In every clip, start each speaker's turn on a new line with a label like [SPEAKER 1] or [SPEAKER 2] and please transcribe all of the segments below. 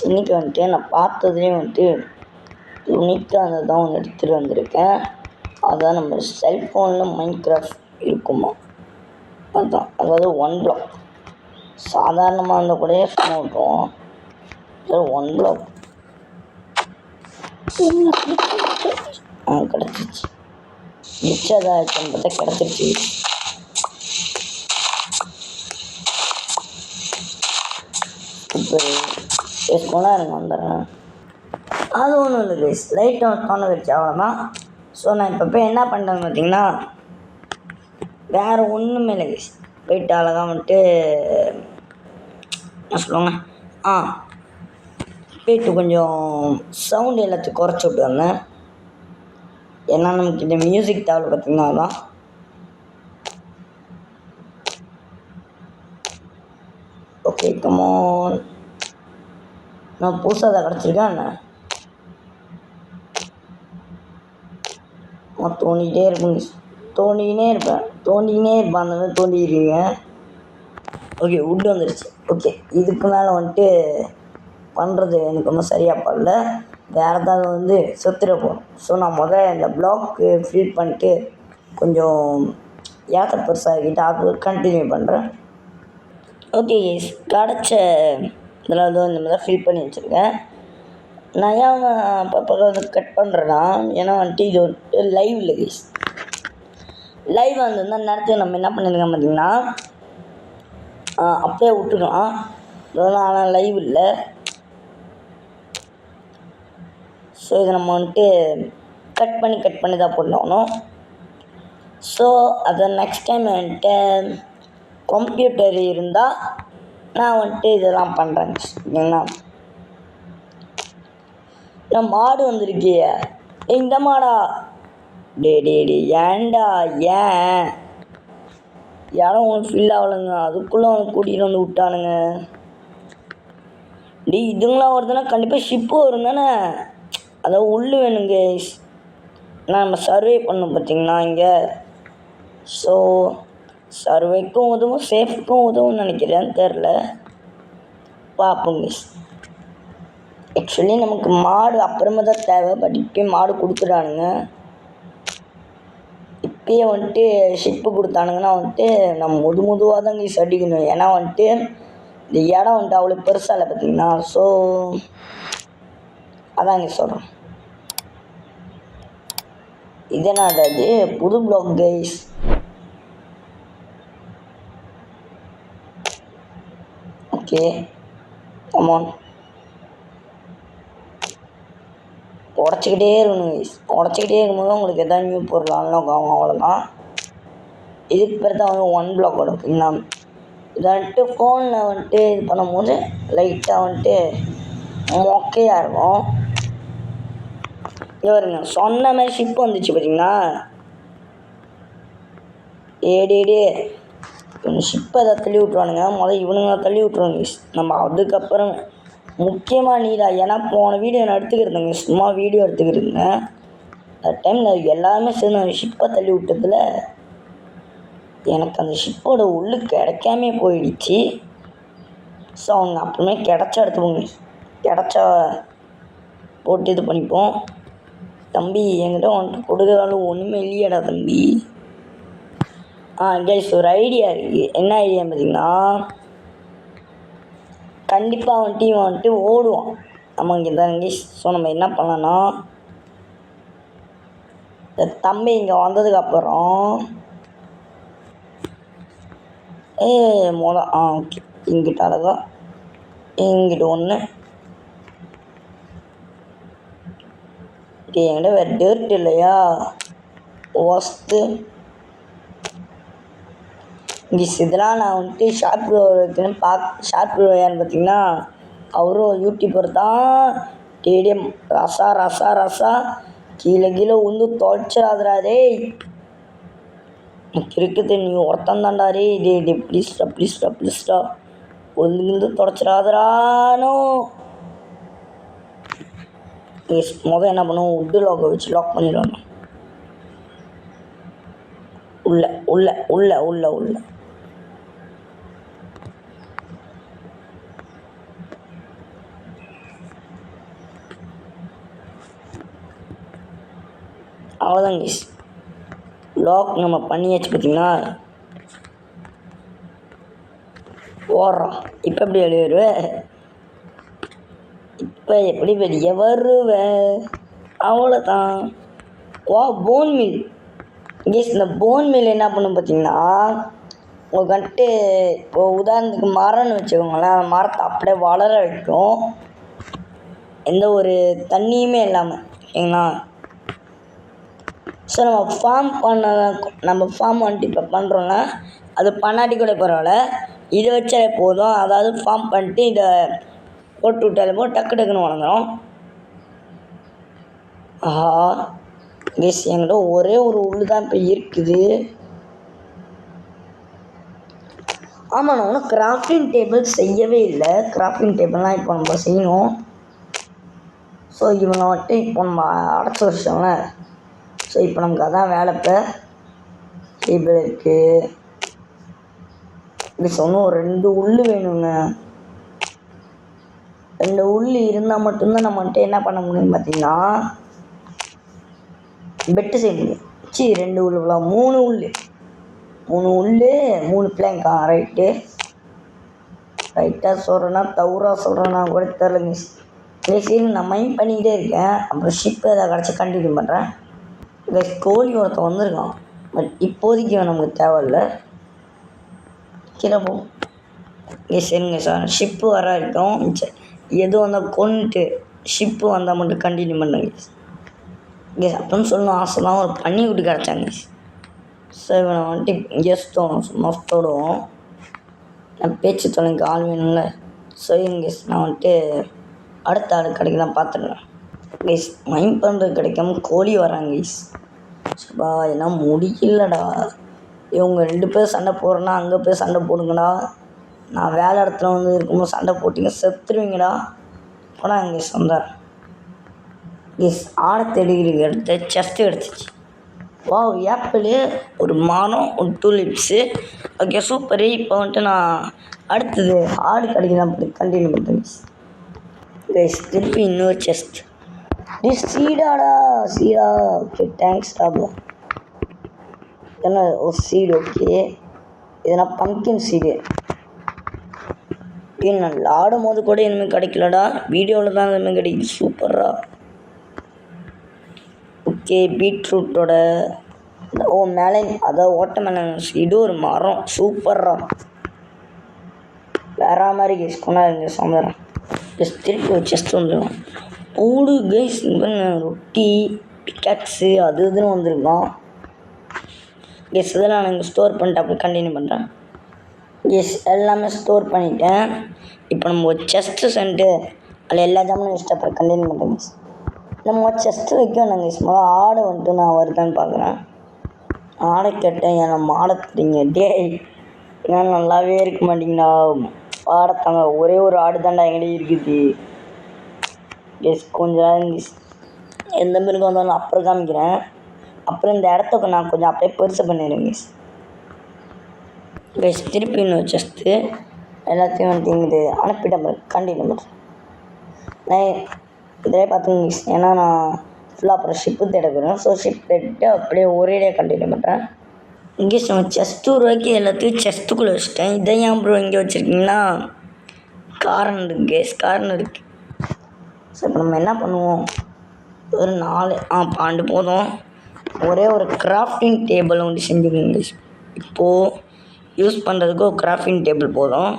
[SPEAKER 1] இன்னைக்கு வந்துட்டு நான் பார்த்ததுலேயே வந்துட்டு யூனிக்கானது தான் ஒன்று எடுத்துகிட்டு வந்திருக்கேன். அதான் நம்ம செல்ஃபோனில் மைன்கிராஃப்ட் இருக்குமா அதுதான், அதாவது ஒன் பிளாக். சாதாரணமாக இருந்தால் கூட சும்மா விட்டுருவோம், ஒன் பிளாக் கிடச்சிச்சு. மிச்சதாக இருக்குன்னு பார்த்தா கிடச்சிருச்சு. இப்போ பேசுனா எனக்கு வந்துடுறேன். அது ஒன்றும் இல்லை கைஸ், லைட்டாக தோண வச்சு அவ்வளோதான். ஸோ நான் இப்போ போய் என்ன பண்ணுறேன்னு பார்த்தீங்கன்னா, வேறு ஒன்றுமே இல்லை கைஸ். போயிட்டு அழகாக வந்துட்டு என்ன சொல்லுவாங்க, போயிட்டு கொஞ்சம் சவுண்டு எல்லாத்தையும் குறைச்சி விட்டு வந்தேன். ஏன்னா நமக்கு இந்த மியூசிக் தேவை பார்த்தீங்கன்னா தான். ஓகே கமான், நான் புதுசாக தான் கிடச்சிருக்கேன். என்ன தோண்டிகிட்டே இருப்பேன், தோண்டிக்கினே இருப்பேன் அந்த மாதிரி தோண்டிக்கிறீங்க. ஓகே வுட் வந்துடுச்சு. ஓகே இதுக்கு மேலே வந்துட்டு பண்ணுறது எனக்கு ரொம்ப சரியாக படல. வேறு ஏதாவது வந்து சொத்துட போகணும். ஸோ நான் இந்த பிளாக்கு ஃபில் பண்ணிட்டு கொஞ்சம் ஏற்ற பெருசாகிட்டு அது கண்டினியூ பண்ணுறேன். ஓகே கிடச்ச இதெல்லாம் வந்து இந்த மாதிரி ஃபில் பண்ணி வச்சுருக்கேன். நான் ஏன் அப்பப்போ வந்து கட் பண்ணுறேன்னா, ஏன்னா வந்துட்டு இது வந்துட்டு லைவ் இல்லை கைஸ். லைவ் வந்து அந்த நேரத்துக்கு நம்ம என்ன பண்ணியிருக்கோம் பார்த்தீங்கன்னா, அப்படியே விட்டுக்கலாம். ஆனால் லைவ் இல்லை. ஸோ இதை நம்ம வந்துட்டு கட் பண்ணி தான் போடணும். ஸோ அதை நெக்ஸ்ட் டைம் வந்துட்டு கம்ப்யூட்டர் இருந்தால் நான் வந்துட்டு இதெல்லாம் பண்ணுறேங்க. இல்லைங்களா, என் மாடு வந்துருக்கிய இந்த மாடா, டே ஏன்டா ஏன் இடம் ஒன்று ஃபில் ஆகலைங்க, அதுக்குள்ளே அவனுக்கு கூட்டிகிட்டு வந்து விட்டானுங்க. இதுங்களாம் வருதுன்னா கண்டிப்பாக ஷிப்பு வரும் தானே, அதாவது உள்ளு வேணுங்க. நம்ம சர்வே பண்ணோம் பார்த்திங்களா இங்கே. ஸோ சர்வேக்கும் உதவும், சேஃப்க்கும் உதவும்னு நினைக்கிறேன்னு தெரில, பார்ப்போங்க. ஆக்சுவலி நமக்கு மாடு அப்புறமா தான் தேவை. பட் இப்போயே மாடு கொடுத்துட்டானுங்க. இப்போயே வந்துட்டு ஷிப்பு கொடுத்தானுங்கன்னா வந்துட்டு நம்ம மெதுவாக தான் இங்கே அடிக்கணும். ஏன்னா வந்துட்டு இந்த இடம் வந்துட்டு அவ்வளோ பெருசாக இல்லை பார்த்தீங்கன்னா. ஸோ அதான் இங்கே சொல்கிறேன். இதனால புது பிளாக் கைஸ். ஓகே கமான், உடச்சிக்கிட்டே இருக்கணும் கைஸ். உடச்சிக்கிட்டே இருக்கும்போது உங்களுக்கு எதாவது நியூ பொருள் அன்லாக் ஆகும், அவ்வளோதான். இதுக்கு பேர் தான் வந்து ஒன் பிளாக் ஓகேங்களா. இதை வந்துட்டு ஃபோனில் வந்துட்டு இது பண்ணும்போது லைட்டாக வந்துட்டு மொக்கையாக இருக்கும். இது வருங்க சொன்ன மாதிரி ஷிப் வந்துச்சு பார்த்தீங்களா. ஷிப்பை அதை தள்ளி விட்ருவானுங்க. இவனுங்க தள்ளி விட்ருவாங்க. நம்ம அதுக்கப்புறம் முக்கியமாக நீடா, ஏன்னா போன வீடியோ நான் எடுத்துக்கிறதுங்க, சும்மா வீடியோ எடுத்துக்கிறதுங்க. அந்த டைமில் எல்லாருமே சேர்ந்து அந்த ஷிப்பை தள்ளி விட்டதில் எனக்கு அந்த ஷிப்போட உள்ளு கிடைக்காமே போயிடுச்சு. ஸோ அவங்க அப்புறமே கிடச்சா எடுத்துப்போங்க, கிடச்சா போட்டு இது பண்ணிப்போம். தம்பி என்கிட்ட வந்துட்டு கொடுக்குறாலும் ஒன்றுமே இல்லையாடா தம்பி. கைஸ் ஒரு ஐடியா இருக்குது. என்ன ஐடியான்னு பார்த்தீங்கன்னா, கண்டிப்பாக வந்துட்டு இவன் வந்துட்டு ஓடுவான் நம்ம இங்கே தான் கைஸ். ஸோ நம்ம என்ன பண்ணலான்னா, இந்த தம்பி இங்கே வந்ததுக்கப்புறம் ஓகே இங்கிட்ட அழகா இங்கிட்ட ஒன்று. என்கிட்ட வேறு டேர்ட் இல்லையா, ஒஸ்ட்டு இதெல்லாம் நான் வந்துட்டு ஷார்ட் ப்ரோ இருக்குன்னு ஷார்ட் ப்ரோ யாருன்னு பார்த்தீங்கன்னா, அவரும் யூடியூபர் தான். டேடிஎம் ரசா கீழே உந்து தொலைச்சிடாதரா டேய். இருக்குது நீ ஒருத்தன் தான்டா டே ப்ளீஸ்டா ஒழுங்கு தொலைச்சிடாதரானோ. என்ன பண்ணுவோம், உட்டு லாக்கை வச்சு லாக் பண்ணிடுவாங்க. உள்ள அவ்வளோதான் கைஸ், லாக் நம்ம பண்ணியாச்சு. பார்த்தீங்கன்னா ஓடுறோம். இப்போ எப்படி வெளியே வருவேன்? இப்போ எப்படி வெளியே வருவேன்? அவ்வளோதான். Phone mill guys. இந்த போன் மில் என்ன பண்ணும் பார்த்தீங்கன்னா, உங்களுக்கு வந்துட்டு இப்போ உதாரணத்துக்கு மரம்னு வச்சுக்கோங்களேன், அந்த மரத்தை அப்படியே வளர வைக்கும், எந்த ஒரு தண்ணியுமே இல்லாமல். சரிங்களா? ஸோ நம்ம ஃபார்ம் வந்துட்டு இப்போ பண்ணுறோன்னா, அது பண்ணாட்டி கூட பரவாயில்ல, இதை வச்சாலே போதும். அதாவது ஃபார்ம் பண்ணிட்டு இதை போட்டு விட்டாலே போது டக்கு டக்குன்னு வளர்ந்துடும். ஆஹா கைஸ், என்கிட்ட ஒரே ஒரு உள்ளு தான் இப்போ இருக்குது. ஆமாம், நான் ஒன்றும் கிராஃப்டிங் டேபிள் செய்யவே இல்லை. கிராஃப்டிங் டேபிள்லாம் இப்போ நம்ம செய்யணும். ஸோ இவங்க வந்துட்டு இப்போ நம்ம அடைச்சி வச்சோம்ல, ஸோ இப்போ நமக்கு அதான் வேலை. இப்போ டேபிள் இருக்குது. இப்படி சொன்னால் ஒரு 2 உள்ளு வேணுங்க. 2 உள்ளு இருந்தால் மட்டும்தான் நம்ம வந்துட்டு என்ன பண்ண முடியும் பார்த்தீங்கன்னா, பெட்டு செய்ய முடியும். 2 உள்ளுங்களா, 3 உள்ளு 3 பிளாங்கா? ரைட்டாக சொல்கிறேன்னா தவறாக சொல்கிறேன்னா கூட தெரிலங்க. சரி, நான் மைண்ட் பண்ணிக்கிட்டே இருக்கேன். அப்புறம் ஷிப் எதாவது கிடச்சி கண்டினியூ பண்ணுறேன். இந்த கோழி ஒருத்தன் வந்திருக்கான், பட் இப்போதைக்கு நமக்கு தேவையில்லை. கீழே போ. சரிங்க சார், ஷிப்பு வர இருக்கும். எதுவும் வந்தால் கொண்டுட்டு ஷிப்பு வந்தால் மட்டும் கண்டினியூ பண்ணுங்க. அப்படின்னு சொல்லணும் ஆசை தான். ஒரு பன்னிக்குட்டி கிடச்சாங்க. ஸோ இவனை வந்துட்டு எங்கேயாச்சும் தோணும், சும்மா தோடுவோம். நான் பேச்சு தொலைக்கு ஆள் வேணும்ல. ஸோ நான் வந்துட்டு அடுத்த ஆள் கிடைக்கலாம் பார்த்துடுறேன் கைஸ். மைண்ட் பண்ணுறது கிடைக்காம கோழி வராங்க கைஸ். சப்பா என்ன முடியலடா. இவங்க 2 பேர் சண்டை போடுறேன்னா அங்கே போய் சண்டை போடுங்கடா. நான் வேலை இடத்துல வந்து இருக்கும்போது சண்டை போட்டிங்க செத்துருவீங்கடா. போனால் இங்கே சொந்தார் கைஸ். ஆடை தேடிக்கிறதுக்கு எடுத்து செஸ்ட்டு கிடச்சிச்சு. ஆப்பிள், ஒரு மானம், ஒரு டூலிப்ஸு. Okay, super. இப்போ வந்துட்டு நான் அடுத்தது ஆடு கிடைக்கலாம் கண்டினியூ பண்ணுறேன் கைஸ். திருப்பி இன்னொரு செஸ்ட். சீடா. ஓகே, தேங்க்ஸ் டாப்ல. என்ன ஒரு சீடு? ஓகே, இதனா பம்கின் சீடு. நான் ஆடும் போது கூட இனிமேல் கிடைக்கலடா, வீடியோவில் தான் இனிமேல் கிடைக்குது. சூப்பரா. ஓகே, பீட்ரூட்டோட மேலே அதாவது வாட்டர்மெலன் சீடு, ஒரு மரம். சூப்பர்ரா, வேற மாதிரி கேஸ் கொண்டாருங்க சமையல். திருப்பி ஒரு செஸ்ட் வந்துடும். பூடு கைஸ். ரொட்டி, பிக்காக்ஸு, அது இதுன்னு வந்துருக்கோம் கேஸ். இதெல்லாம் நான் இங்கே ஸ்டோர் பண்ணிட்டு அப்படி கண்டினியூ பண்ணுறேன் கேஸ். எல்லாமே ஸ்டோர் பண்ணிட்டேன். இப்போ நம்ம ஒரு செஸ்ட்டு சென்ட்டு அதில் எல்லா ஜாமும் வச்சுட்டு அப்புறம் கண்டினியூ பண்ணுறேன் கேஸ். நம்ம செஸ்ட்டு வைக்கணும் கேஸ். முதல்ல ஆடை வந்துட்டு நான் வருதான்னு பார்க்குறேன். ஆடை கேட்டேன், ஏன் நம்ம ஆடை தெரியுங்க டே, ஏன் நல்லாவே இருக்க மாட்டிங்கண்ணா. ஆடத்தாங்க, ஒரே ஒரு ஆடு தாண்டா எங்கிட்ட இருக்குது கேஸ். கொஞ்சம் நேரம் கேஸ், எந்த மிருகம் வந்தாலும் அப்புறம் காமிக்கிறேன். அப்புறம் இந்த இடத்த நான் கொஞ்சம் அப்படியே பெருசு பண்ணிடுறேன் கேஸ். கேஸ் திருப்பி இன்னும் செஸ்ட்டு எல்லாத்தையும் வந்துட்டு இங்கே அனுப்பிட்டேன். கண்டினியூ பண்ணுறேன் நான் இதே பார்த்துங்க கேஸ். ஏன்னா நான் ஃபுல்லாக அப்புறம் ஷிப்பு தேட போகிறேன். ஸோ ஷிப் தேடிட்டு அப்படியே ஒரேடியாக கண்டினியூ பண்ணுறேன். இங்கே நம்ம செஸ்ட்டு உருவாக்கி எல்லாத்தையும் செஸ்ட்டுக்குள்ளே வச்சுட்டேன். இதை ஏன் ப்ரோ இங்கே வச்சுருக்கீங்கன்னா காரணம் இருக்குது கேஸ், காரணம் இருக்குது. ஸோ இப்போ நம்ம என்ன பண்ணுவோம், ஒரு 4 12 போதும். ஒரே ஒரு கிராஃப்டிங் டேபிள் ஒன்று செஞ்சுக்கோங்க கேஸ். இப்போது யூஸ் பண்ணுறதுக்கு ஒரு கிராஃப்டிங் டேபிள் போதும்.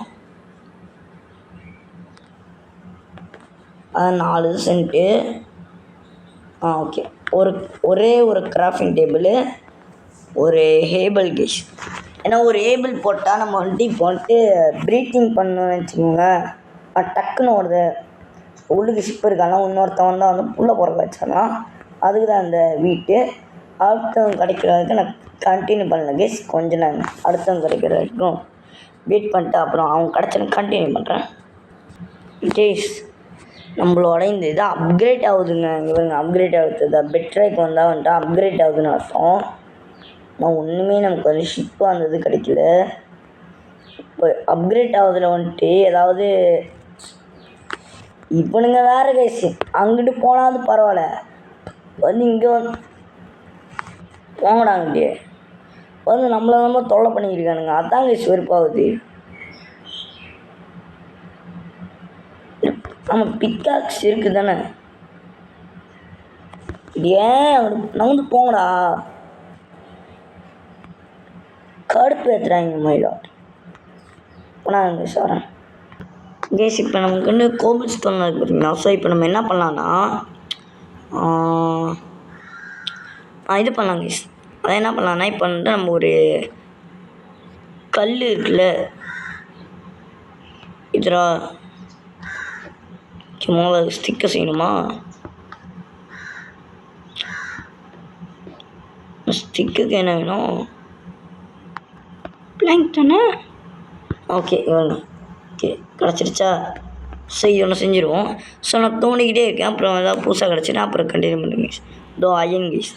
[SPEAKER 1] அது 4 சென்ட்டு. ஓகே, ஒரே ஒரு கிராஃப்டிங் டேபிள், ஒரு ஹேபிள் கேஸ். ஏன்னா ஒரு ஏபிள் போட்டால் நம்ம வந்துட்டு இப்போ வந்துட்டு ப்ரீத்திங் பண்ணணும்னு வச்சுக்கோங்க, டக்குன்னு வருது. உள்ளுக்கு ஷிப் இருக்காலாம், இன்னொருத்தன் வந்தால் வந்து புள்ள பிறக்க வச்சிடலாம். அதுக்கு தான் அந்த வீட்டு. அடுத்தவங்க கிடைக்கிற வரைக்கும் நான் கண்டினியூ பண்ணல கேஸ். கொஞ்சம் நான் அடுத்தவங்க கிடைக்கிற வரைக்கும் வெயிட் பண்ணிட்டு அப்புறம் அவங்க கிடச்சேன்னு கண்டினியூ பண்ணுறேன் கேஸ். நம்மளோட இந்த இது அப்கிரேட் ஆகுதுங்க. இவங்க அப்கிரேட் ஆகுது. பெட்ரைக்கு வந்தால் வந்துட்டு அப்கிரேட் ஆகுதுன்னு அர்த்தம். நான் ஒன்றுமே நமக்கு வந்து ஷிப்பு அந்த இது கிடைக்கல. இப்போ அப்கிரேட் ஆகுதுல வந்துட்டு ஏதாவது இவனுங்க வேறு கைஸ். அங்கிட்டு போனாலும் பரவாயில்ல, வந்து இங்கே போங்கடாங்கிட்டே வந்து நம்மளை நம்ம தொல்லை பண்ணிக்கிருக்கானுங்க. அதான் கைஸ் வெறுப்பாகுது. நம்ம பிக்காக்ஸ் இருக்குது தானே, ஏன் நகர்ந்து போங்கடா. கடுப்பு ஏற்றுறாங்க மயிலாட். போனாங்க கைஸ் வரேன் கேஸ். இப்போ நமக்கு வந்து கோபிள் ஸ்டோன் இருக்குது பார்த்தீங்களா. ஸோ இப்போ நம்ம என்ன பண்ணலான்னா இது பண்ணலாம் கைஸ். அதை என்ன பண்ணலான்னா இப்போ வந்து நம்ம ஒரு கல் இருக்குல்ல, இதுரா சும்மா ஸ்டிக்கர் செய்யணுமா? ஸ்டிக்குக்கு என்ன வேணும்? பிளாங்க் தானே. ஓகே வேணும். ஓகே கிடச்சிருச்சா? சரி ஒன்று செஞ்சுருவோம். ஸோ நான் தோண்டிக்கிட்டே இருக்கேன். அப்புறம் ஏதாவது புதுசாக கிடச்சின்னா அப்புறம் கண்டினியூ பண்ணுங்க கைஸ். இதோ அயன் கைஸ்.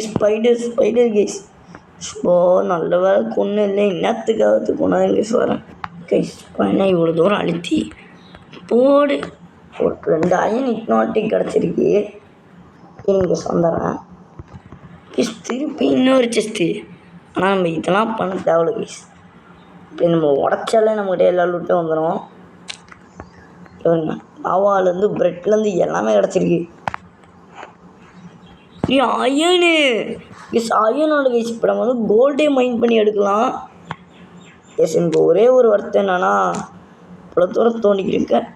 [SPEAKER 1] Spider guys. ஓ நல்ல வேலை கொன்று இல்லை. என்னத்துக்காவது கொண்டாங்க கைஸ். வரேன் கைஸ். என்ன இவ்வளோ தூரம் அழுத்தி போடு. ஒரு 2 அயன் இக்னாட்டிக் கிடச்சிருக்கு. எனக்கு சொந்தறேன் கைஸ். திருப்பி இன்னொரு செஸ்ட்டு. ஆனால் நம்ம இதெல்லாம் பண்ண தேவையில்ல கைஸ். இப்போ நம்ம உடச்சாலே நம்மகிட்ட எல்லா லூட்டும் வந்துடும். லாவாலேருந்து ப்ரெட்லேருந்து எல்லாமே கிடச்சிருக்கு. Iron guys. அயனோட கைஸ் இப்போ நம்ம வந்து கோல்டே மைன் பண்ணி எடுக்கலாம். கைஸ் எனக்கு ஒரே ஒரு வருத்தம் என்னன்னா இவ்வளோ தூரம் தோண்டிக்கிருக்கேன்.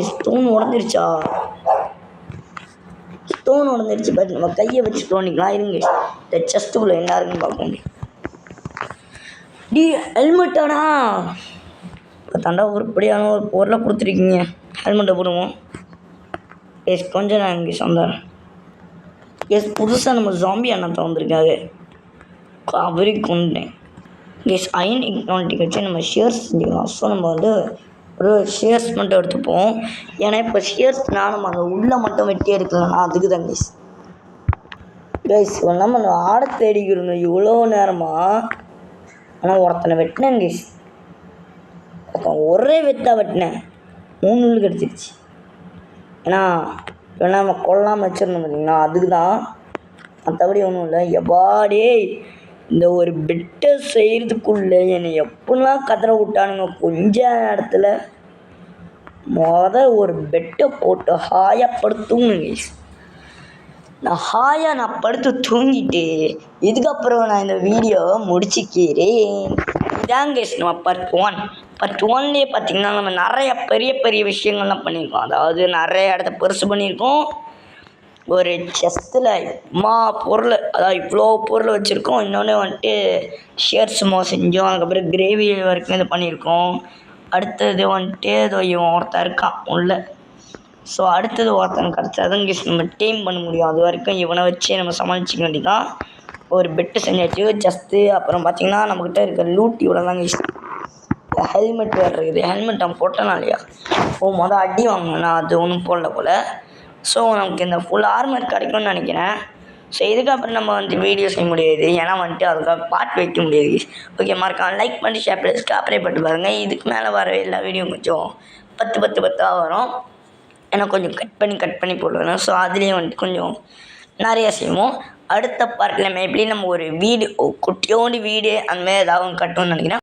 [SPEAKER 1] ஸ்டோன் உடஞ்சிருச்சா? ஸ்டோன் உடஞ்சிருச்சு. பட் நம்ம கையை வச்சு தோண்டிக்கலாம். இருங்க இந்த செஸ்ட்டுக்குள்ளே என்ன இருக்குன்னு பார்க்க. ஹெல்மெட்டாடா. இப்போ தாண்டா உருப்படியான ஒரு பொருளை கொடுத்துருக்கீங்க. ஹெல்மெட்டை போடுவோம் எஸ். கொஞ்சம் நான் இங்கே சொந்தேன் எஸ். புதுசாக நம்ம ஜாம்பி அண்ணத்தை வந்திருக்காங்க. அவரே கொண்டேன் எஸ். அயன் இக்னாலிட்டி வச்சு நம்ம ஷேர்ஸ் செஞ்சுக்கலாம். ஸோ நம்ம வந்து ஒரு ஷேர்ஸ் மட்டும் எடுத்துப்போம். ஏன்னா இப்போ ஷேர்ஸ்னால் நம்ம அங்கே உள்ளே மட்டும் வெட்டி எடுக்கலன்னா அதுக்கு தான் கைஸ். கைஸ் நம்ம ஆடை தேடிக்கிறோம் இவ்வளோ நேரமாக. ஆனால் ஒருத்தனை வெட்டினேன் கைஸ். ஒரே வெத்தா வெட்டினேன் 3 நூல் கிடச்சிருச்சு. ஏன்னா நம்ம கொல்லாமல் வச்சிடணும் பார்த்தீங்களா, அதுக்கு தான். மற்றபடி ஒன்றும் இல்லை. எப்பாடே இந்த ஒரு பெட்டை செய்கிறதுக்குள்ளே என்னை எப்படிலாம் கதற விட்டானுங்க. கொஞ்ச இடத்துல ஒரு பெட்டை போட்டு ஹாயாக படுத்து தூங்குங்க கைஸ். நான் படுத்து தூங்கிட்டு இதுக்கப்புறம் நான் இந்த வீடியோவை முடிச்சுக்கிறேன். இதாங்க கைஸ் நம்ம பார்ட் 1. பார்ட் 1லேயே பார்த்திங்கன்னா நம்ம நிறைய பெரிய பெரிய விஷயங்கள்லாம் பண்ணியிருக்கோம். அதாவது நிறைய இடத்த பெருசு பண்ணியிருக்கோம். ஒரு செஸ்ட்டில் பொருள், அதாவது இவ்வளோ பொருள் வச்சுருக்கோம். இன்னொன்று வந்துட்டு ஷேர்ஸுமோ செஞ்சோம். அதுக்கப்புறம் கிரேவி வரைக்கும் இது பண்ணியிருக்கோம். அடுத்தது வந்துட்டு ஏதோ இவன் ஒருத்தன் இருக்கான் உள்ள. ஸோ அடுத்தது ஒருத்தன் கிடச்சாதான் கைஸ் நம்ம டீம் பண்ண முடியும். அது வரைக்கும் இவனை வச்சு நம்ம சமாளிச்சிக்க வேண்டியதான். ஒரு பெட்டு செஞ்சாச்சு ஜஸ்ட்டு. அப்புறம் பார்த்திங்கன்னா நம்மக்கிட்ட இருக்க லூட் இவ்வளோ தான் கைஸ். ஹெல்மெட் வேறு இருக்குது. ஹெல்மெட் நம்ம போட்டோன்னா இல்லையா? மொதல் அடி வாங்கினா அது ஒன்றும் போடல போல். ஸோ நமக்கு இந்த ஃபுல் ஆர்மர் கிடைக்கும்னு நினைக்கிறேன். ஸோ இதுக்கப்புறம் நம்ம வந்து வீடியோ செய்ய முடியாது. ஏன்னா வந்துட்டு அதுக்காக பார்ட் வைக்க முடியாது. ஓகே மறக்காம லைக் பண்ணி ஷேர் பண்ணி சப்ஸ்கிரைப் பண்ணிட்டு பாருங்கள். இதுக்கு மேலே வர எல்லா வீடியோ கொஞ்சம் 10 வரும். ஏன்னா கொஞ்சம் கட் பண்ணி போடுவேன். ஸோ அதுலேயும் வந்துட்டு கொஞ்சம் நிறையா செய்வோம். அடுத்த பார்ட்டில் எப்படி நம்ம ஒரு வீடு குட்டியோண்டு வீடு அந்தமாதிரி ஏதாவது கட்டணும்னு நினைக்கிறேன்.